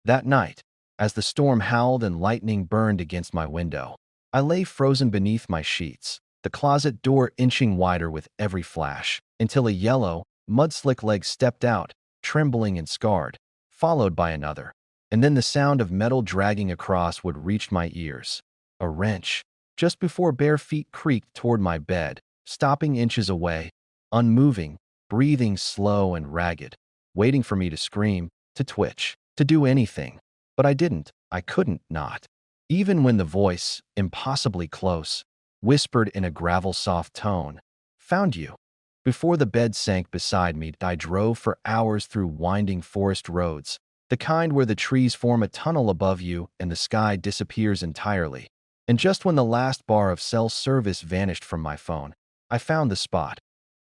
That night, as the storm howled and lightning burned against my window, I lay frozen beneath my sheets, the closet door inching wider with every flash, until a yellow, mud-slick leg stepped out, trembling and scarred, followed by another. And then the sound of metal dragging across would reach my ears. A wrench, just before bare feet creaked toward my bed, stopping inches away, unmoving, breathing slow and ragged, waiting for me to scream, to twitch, to do anything. But I didn't. I couldn't not. Even when the voice, impossibly close, whispered in a gravel-soft tone, "Found you." Before the bed sank beside me, I drove for hours through winding forest roads, the kind where the trees form a tunnel above you and the sky disappears entirely. And just when the last bar of cell service vanished from my phone, I found the spot.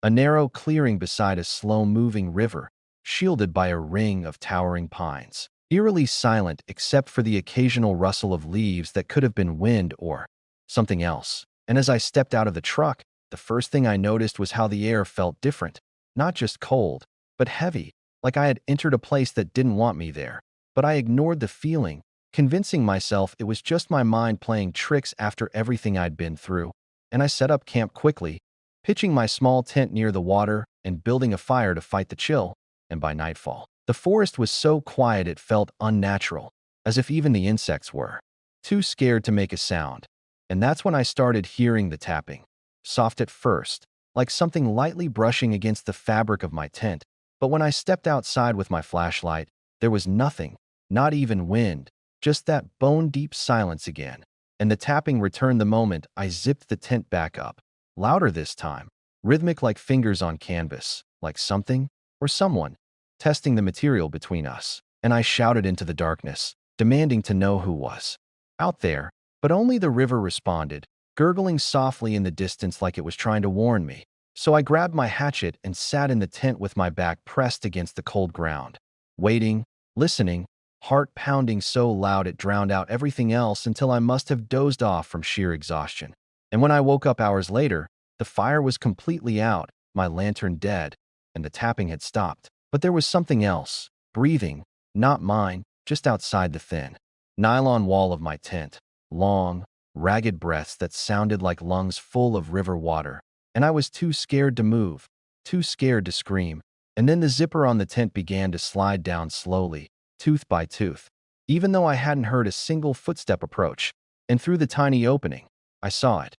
A narrow clearing beside a slow-moving river, shielded by a ring of towering pines, eerily silent except for the occasional rustle of leaves that could have been wind or something else. And as I stepped out of the truck, the first thing I noticed was how the air felt different, not just cold, but heavy, like I had entered a place that didn't want me there. But I ignored the feeling, convincing myself it was just my mind playing tricks after everything I'd been through. And I set up camp quickly, pitching my small tent near the water and building a fire to fight the chill. And by nightfall, the forest was so quiet it felt unnatural, as if even the insects were too scared to make a sound. And that's when I started hearing the tapping. Soft at first, like something lightly brushing against the fabric of my tent. But when I stepped outside with my flashlight, there was nothing, not even wind, just that bone-deep silence again. And the tapping returned the moment I zipped the tent back up. Louder this time, rhythmic like fingers on canvas, like something or someone testing the material between us. And I shouted into the darkness, demanding to know who was out there. But only the river responded, gurgling softly in the distance like it was trying to warn me. So I grabbed my hatchet and sat in the tent with my back pressed against the cold ground, waiting, listening, heart pounding so loud it drowned out everything else until I must have dozed off from sheer exhaustion. And when I woke up hours later, the fire was completely out, my lantern dead, and the tapping had stopped. But there was something else, breathing, not mine, just outside the thin nylon wall of my tent. Long, ragged breaths that sounded like lungs full of river water. And I was too scared to move, too scared to scream. And then the zipper on the tent began to slide down slowly, tooth by tooth, even though I hadn't heard a single footstep approach. And through the tiny opening, I saw it.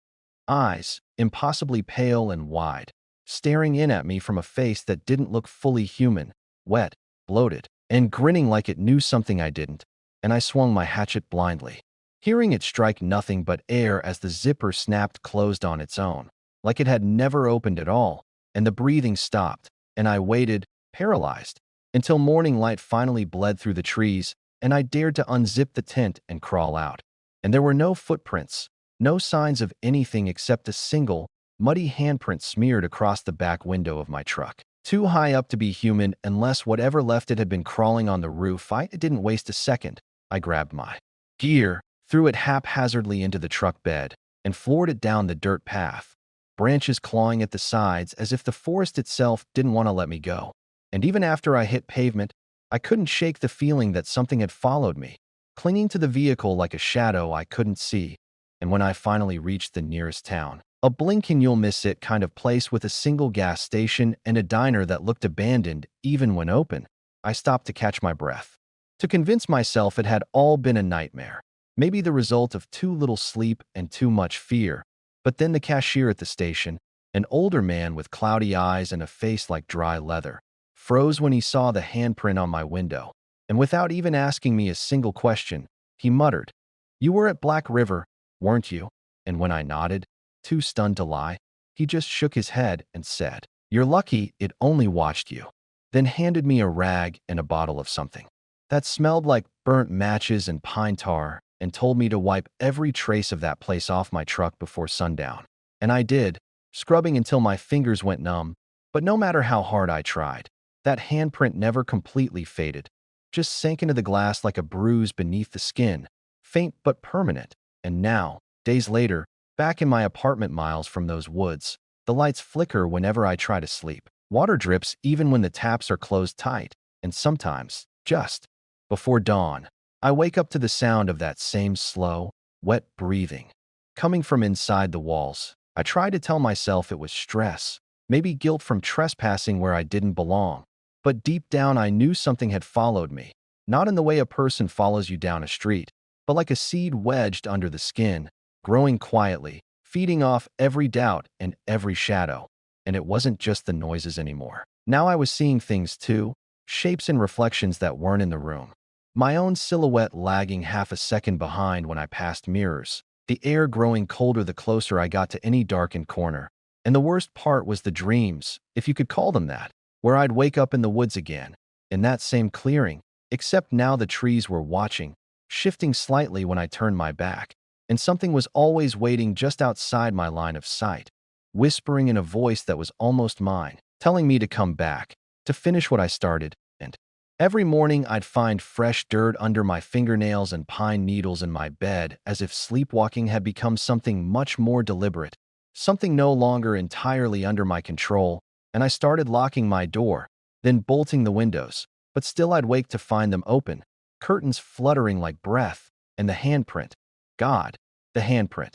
Eyes, impossibly pale and wide, staring in at me from a face that didn't look fully human, wet, bloated, and grinning like it knew something I didn't. And I swung my hatchet blindly, hearing it strike nothing but air as the zipper snapped closed on its own, like it had never opened at all. And the breathing stopped, and I waited, paralyzed, until morning light finally bled through the trees, and I dared to unzip the tent and crawl out. And there were no footprints, no signs of anything except a single, muddy handprint smeared across the back window of my truck. Too high up to be human unless whatever left it had been crawling on the roof. I didn't waste a second. I grabbed my gear, threw it haphazardly into the truck bed, and floored it down the dirt path, branches clawing at the sides as if the forest itself didn't want to let me go. And even after I hit pavement, I couldn't shake the feeling that something had followed me, clinging to the vehicle like a shadow I couldn't see. And when I finally reached the nearest town, a blink and you'll miss it kind of place with a single gas station and a diner that looked abandoned even when open, I stopped to catch my breath, to convince myself it had all been a nightmare, maybe the result of too little sleep and too much fear. But then the cashier at the station, an older man with cloudy eyes and a face like dry leather, froze when he saw the handprint on my window. And without even asking me a single question, he muttered, "You were at Black River, weren't you?" And when I nodded, too stunned to lie, he just shook his head and said, "You're lucky it only watched you." Then handed me a rag and a bottle of something that smelled like burnt matches and pine tar, and told me to wipe every trace of that place off my truck before sundown. And I did, scrubbing until my fingers went numb. But no matter how hard I tried, that handprint never completely faded, just sank into the glass like a bruise beneath the skin, faint but permanent. And now, days later, back in my apartment miles from those woods, the lights flicker whenever I try to sleep. Water drips even when the taps are closed tight, and sometimes, just Before dawn, I wake up to the sound of that same slow, wet breathing, coming from inside the walls. I try to tell myself it was stress, maybe guilt from trespassing where I didn't belong. But deep down I knew something had followed me, not in the way a person follows you down a street, but like a seed wedged under the skin, growing quietly, feeding off every doubt and every shadow. And it wasn't just the noises anymore. Now I was seeing things too, shapes and reflections that weren't in the room. My own silhouette lagging half a second behind when I passed mirrors, the air growing colder the closer I got to any darkened corner. And the worst part was the dreams, if you could call them that, where I'd wake up in the woods again, in that same clearing, except now the trees were watching, shifting slightly when I turned my back, and something was always waiting just outside my line of sight, whispering in a voice that was almost mine, telling me to come back, to finish what I started. And every morning I'd find fresh dirt under my fingernails and pine needles in my bed, as if sleepwalking had become something much more deliberate, something no longer entirely under my control. And I started locking my door, then bolting the windows, but still I'd wake to find them open, curtains fluttering like breath, and the handprint. God, the handprint.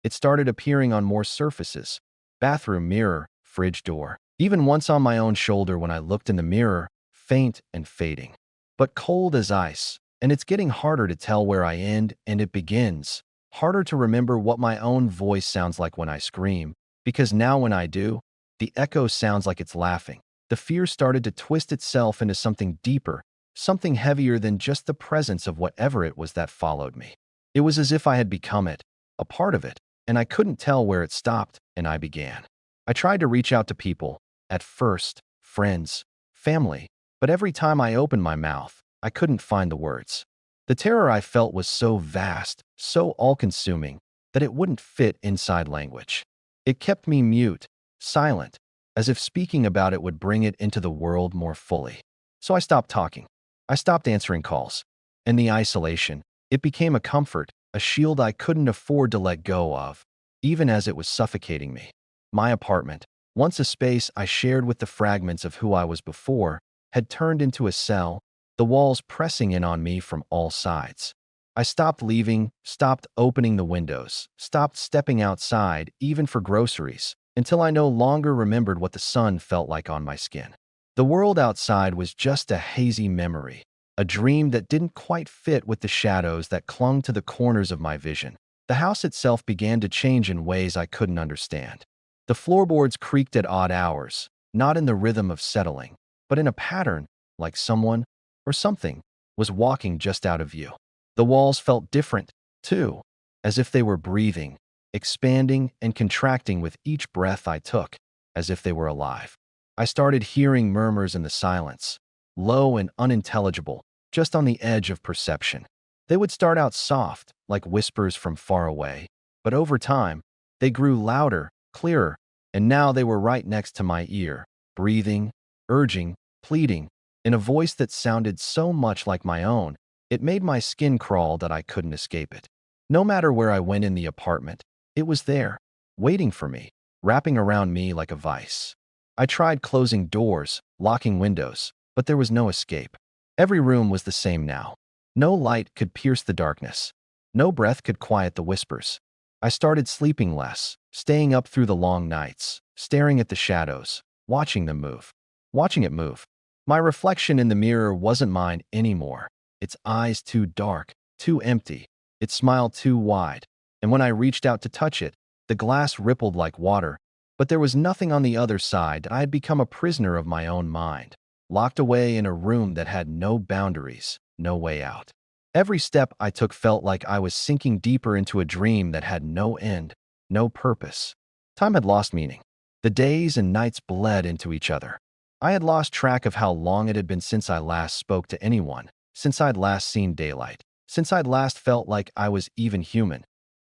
It started appearing on more surfaces: bathroom mirror, fridge door, even once on my own shoulder when I looked in the mirror, faint and fading, but cold as ice. And it's getting harder to tell where I end and it begins, harder to remember what my own voice sounds like when I scream, because now when I do, the echo sounds like it's laughing. The fear started to twist itself into something deeper, something heavier than just the presence of whatever it was that followed me. It was as if I had become it, a part of it, and I couldn't tell where it stopped and I began. I tried to reach out to people, at first, friends, family, but every time I opened my mouth, I couldn't find the words. The terror I felt was so vast, so all-consuming, that it wouldn't fit inside language. It kept me mute, silent, as if speaking about it would bring it into the world more fully. So I stopped talking. I stopped answering calls. In the isolation, it became a comfort, a shield I couldn't afford to let go of, even as it was suffocating me. My apartment, once a space I shared with the fragments of who I was before, had turned into a cell, the walls pressing in on me from all sides. I stopped leaving, stopped opening the windows, stopped stepping outside, even for groceries, until I no longer remembered what the sun felt like on my skin. The world outside was just a hazy memory, a dream that didn't quite fit with the shadows that clung to the corners of my vision. The house itself began to change in ways I couldn't understand. The floorboards creaked at odd hours, not in the rhythm of settling, but in a pattern, like someone, or something, was walking just out of view. The walls felt different, too, as if they were breathing, expanding and contracting with each breath I took, as if they were alive. I started hearing murmurs in the silence, low and unintelligible, just on the edge of perception. They would start out soft, like whispers from far away, but over time, they grew louder, clearer, and now they were right next to my ear, breathing, urging, pleading, in a voice that sounded so much like my own, it made my skin crawl that I couldn't escape it. No matter where I went in the apartment, it was there, waiting for me, wrapping around me like a vice. I tried closing doors, locking windows, but there was no escape. Every room was the same now. No light could pierce the darkness. No breath could quiet the whispers. I started sleeping less, staying up through the long nights, staring at the shadows, watching them move. Watching it move. My reflection in the mirror wasn't mine anymore. Its eyes too dark, too empty, its smile too wide. And when I reached out to touch it, the glass rippled like water, but there was nothing on the other side. I had become a prisoner of my own mind, locked away in a room that had no boundaries, no way out. Every step I took felt like I was sinking deeper into a dream that had no end, no purpose. Time had lost meaning. The days and nights bled into each other. I had lost track of how long it had been since I last spoke to anyone, since I'd last seen daylight, since I'd last felt like I was even human.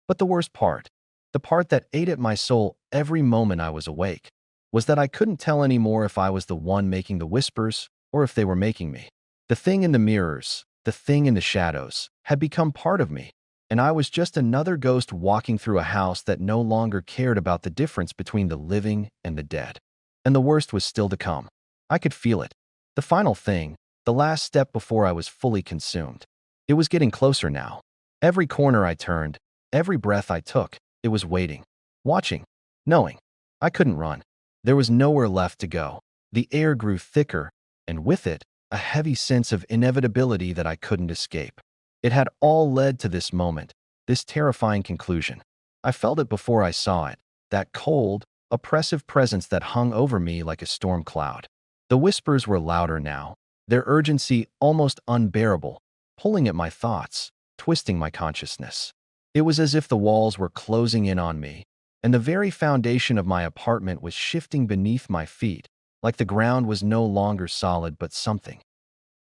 But the worst part, the part that ate at my soul every moment I was awake, was that I couldn't tell anymore if I was the one making the whispers or if they were making me. The thing in the mirrors, the thing in the shadows, had become part of me, and I was just another ghost walking through a house that no longer cared about the difference between the living and the dead. And the worst was still to come. I could feel it. The final thing, The last step before I was fully consumed. It was getting closer now. Every corner I turned, every breath I took, it was waiting, watching, knowing. I couldn't run. There was nowhere left to go. The air grew thicker, and with it, a heavy sense of inevitability that I couldn't escape. It had all led to this moment, this terrifying conclusion. I felt it before I saw it, that cold, oppressive presence that hung over me like a storm cloud. The whispers were louder now, their urgency almost unbearable, pulling at my thoughts, twisting my consciousness. It was as if the walls were closing in on me, and the very foundation of my apartment was shifting beneath my feet, like the ground was no longer solid but something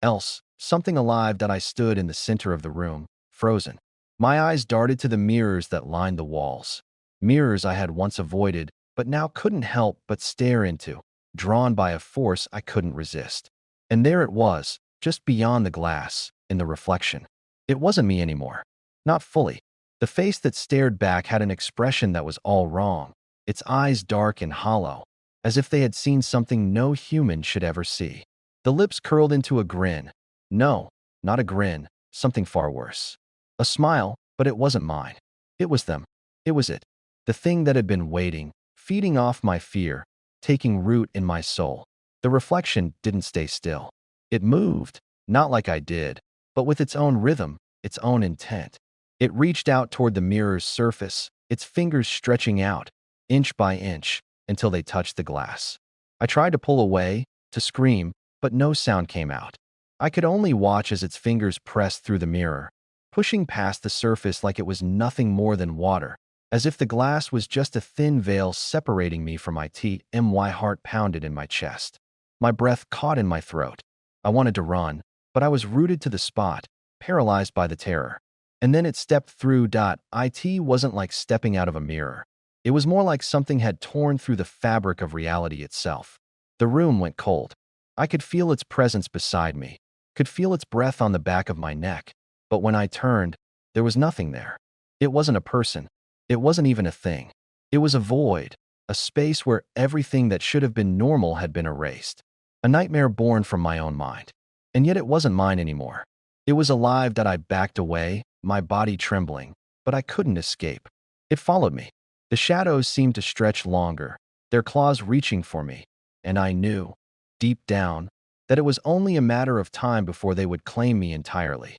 else, something alive that I stood in the center of the room, frozen. My eyes darted to the mirrors that lined the walls. Mirrors I had once avoided, but now couldn't help but stare into, drawn by a force I couldn't resist. And there it was, just beyond the glass, in the reflection. It wasn't me anymore. Not fully. The face that stared back had an expression that was all wrong, its eyes dark and hollow, as if they had seen something no human should ever see. The lips curled into a grin. No, not a grin, something far worse. A smile, but it wasn't mine. It was them. It was it. The thing that had been waiting, feeding off my fear, taking root in my soul. The reflection didn't stay still. It moved, not like I did, but with its own rhythm, its own intent. It reached out toward the mirror's surface, its fingers stretching out, inch by inch, until they touched the glass. I tried to pull away, to scream, but no sound came out. I could only watch as its fingers pressed through the mirror, pushing past the surface like it was nothing more than water, as if the glass was just a thin veil separating me from my teeth. My heart pounded in my chest. My breath caught in my throat. I wanted to run, but I was rooted to the spot, paralyzed by the terror. And then it stepped through. It wasn't like stepping out of a mirror. It was more like something had torn through the fabric of reality itself. The room went cold. I could feel its presence beside me, could feel its breath on the back of my neck, but when I turned, there was nothing there. It wasn't a person. It wasn't even a thing. It was a void, a space where everything that should have been normal had been erased. A nightmare born from my own mind. And yet it wasn't mine anymore. It was alive. I backed away, my body trembling, but I couldn't escape. It followed me. The shadows seemed to stretch longer, their claws reaching for me, and I knew, deep down, that it was only a matter of time before they would claim me entirely.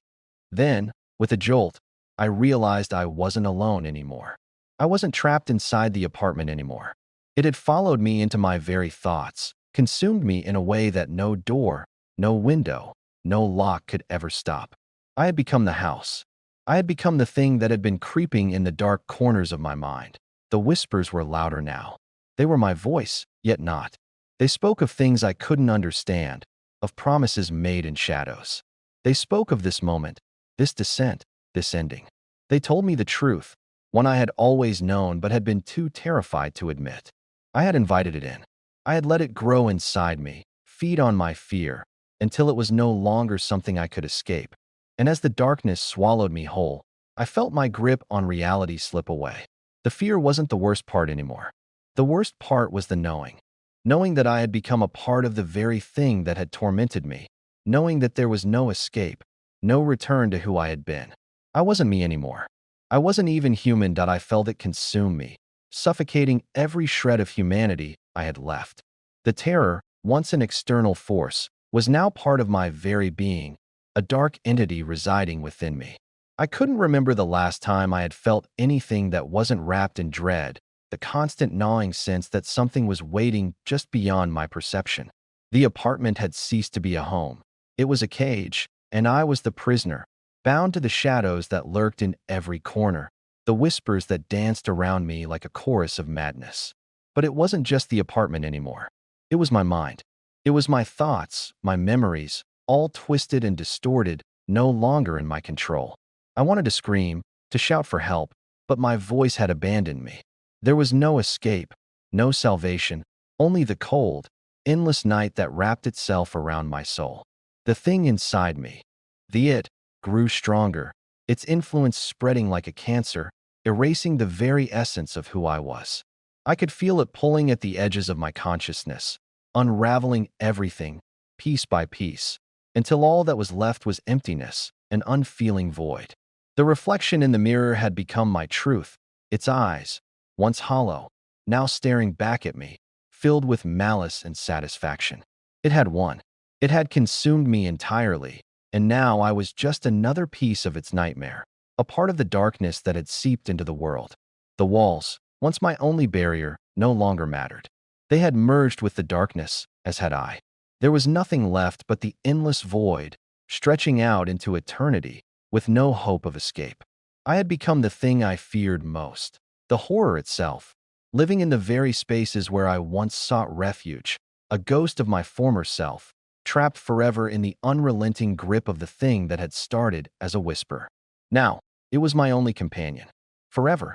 Then, with a jolt, I realized I wasn't alone anymore. I wasn't trapped inside the apartment anymore. It had followed me into my very thoughts, consumed me in a way that no door, no window, no lock could ever stop. I had become the house. I had become the thing that had been creeping in the dark corners of my mind. The whispers were louder now. They were my voice, yet not. They spoke of things I couldn't understand, of promises made in shadows. They spoke of this moment, this descent, this ending. They told me the truth, one I had always known but had been too terrified to admit. I had invited it in. I had let it grow inside me, feed on my fear, until it was no longer something I could escape. And as the darkness swallowed me whole, I felt my grip on reality slip away. The fear wasn't the worst part anymore. The worst part was the knowing. Knowing that I had become a part of the very thing that had tormented me. Knowing that there was no escape, no return to who I had been. I wasn't me anymore. I wasn't even human. I felt it consume me, suffocating every shred of humanity I had left. The terror, once an external force, was now part of my very being, a dark entity residing within me. I couldn't remember the last time I had felt anything that wasn't wrapped in dread, the constant gnawing sense that something was waiting just beyond my perception. The apartment had ceased to be a home. It was a cage, and I was the prisoner, bound to the shadows that lurked in every corner, the whispers that danced around me like a chorus of madness. But it wasn't just the apartment anymore. It was my mind. It was my thoughts, my memories, all twisted and distorted, no longer in my control. I wanted to scream, to shout for help, but my voice had abandoned me. There was no escape, no salvation, only the cold, endless night that wrapped itself around my soul. The thing inside me, the it, grew stronger, its influence spreading like a cancer, erasing the very essence of who I was. I could feel it pulling at the edges of my consciousness, unraveling everything, piece by piece. until all that was left was emptiness, an unfeeling void. The reflection in the mirror had become my truth, its eyes, once hollow, now staring back at me, filled with malice and satisfaction. It had won. It had consumed me entirely, and now I was just another piece of its nightmare, a part of the darkness that had seeped into the world. The walls, once my only barrier, no longer mattered. They had merged with the darkness, as had I. There was nothing left but the endless void, stretching out into eternity, with no hope of escape. I had become the thing I feared most, the horror itself, living in the very spaces where I once sought refuge, a ghost of my former self, trapped forever in the unrelenting grip of the thing that had started as a whisper. Now, it was my only companion. Forever.